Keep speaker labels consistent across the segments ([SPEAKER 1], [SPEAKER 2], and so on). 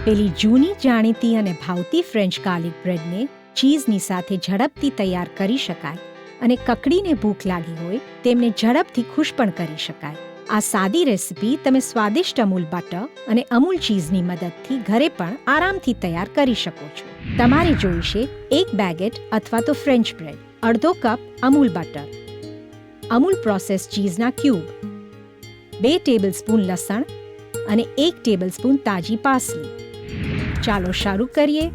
[SPEAKER 1] પેલી જૂની જાણીતી અને ભાવતી ફ્રેન્ચ ગાર્લિક બ્રેડને ચીઝની સાથે ઝડપથી તૈયાર કરી શકાય અને કકડીને ભૂખ લાગી હોય તેમને ઝડપથી ખુશ પણ કરી શકાય. આ સાદી રેસીપી તમે સ્વાદિષ્ટ અમૂલ બટર અને અમૂલ ચીઝની મદદથી ઘરે પણ આરામથી તૈયાર કરી શકો છો. તમારે જોઈશે 1 બેગેટ અથવા તો ફ્રેન્ચ બ્રેડ, અડધો cup Amul butter, Amul process ચીઝના ક્યુબ, 2 ટેબલસ્પૂન લસણ અને 1 ટેબલસ્પૂન તાજી પાસલી. ચાલો શરૂ કરીએ.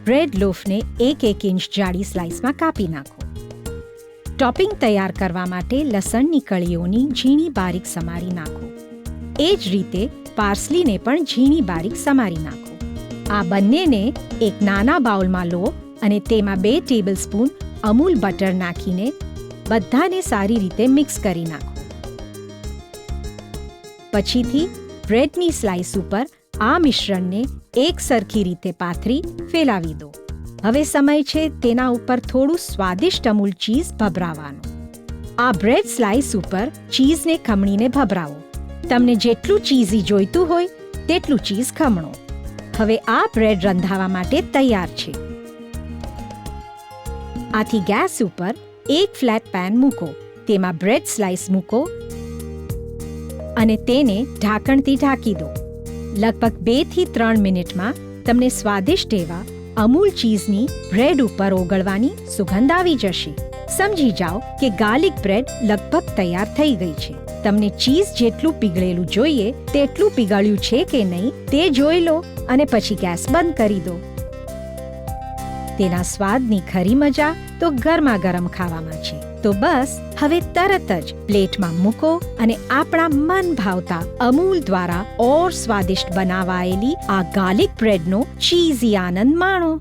[SPEAKER 1] બ્રેડ લોફને 1 ઇંચ જાડી સ્લાઇસમાં કાપી નાખો. ટોપિંગ તૈયાર કરવા માટે લસણની કળીઓની ઝીણી બારીક સમારી નાખો. એ જ રીતે પાર્સલીને પણ ઝીણી બારીક સમારી નાખો. આ બંનેને એક નાના બાઉલમાં લો અને તેમાં 2 ટેબલસ્પૂન અમૂલ બટર નાખીને બધાને સારી રીતે મિક્સ કરી નાખો. પછીથી બ્રેડની સ્લાઇસ ઉપર આ મિશ્રણને એક સરખી રીતે પાથરી ફેલાવી દો. હવે સમય છે તેના ઉપર થોડું સ્વાદિષ્ટ અમૂલ ચીઝ ભભરાવવાનું. આ બ્રેડ સ્લાઇસ ઉપર ચીઝને ખમણીને ભભરાવો. તમને જેટલું ચીઝી જોઈતું હોય તેટલું ચીઝ ખમણો. હવે આ બ્રેડ રંધાવા માટે તૈયાર છે. આથી ગેસ ઉપર એક ફ્લેટ પેન મૂકો. તેમાં બ્રેડ સ્લાઇસ મૂકો અને તેને ઢાંકણથી ઢાંકી દો. લગભગ 2 થી 3 મિનિટમાં તમને સ્વાદિષ્ટ એવા અમૂલ ચીઝની બ્રેડ ઉપર ઓગળવાની સુગંધ આવી જશે. સમજી જાઓ કે ગાર્લિક બ્રેડ લગભગ તૈયાર થઈ ગઈ છે. તમને ચીઝ જેટલું પીગળેલું જોઈએ તેટલું પીગળ્યું છે કે નહીં તે જોઈ લો અને પછી ગેસ બંધ કરી દો. તેના સ્વાદની ખરી મજા તો ગરમા ગરમ ખાવામાં છે. તો બસ હવે તરત જ પ્લેટમાં મૂકો અને આપણા મન ભાવતા અમૂલ દ્વારા ઓર સ્વાદિષ્ટ બનાવાયેલી આ ગાર્લિક બ્રેડનો ચીઝી આનંદ માણો.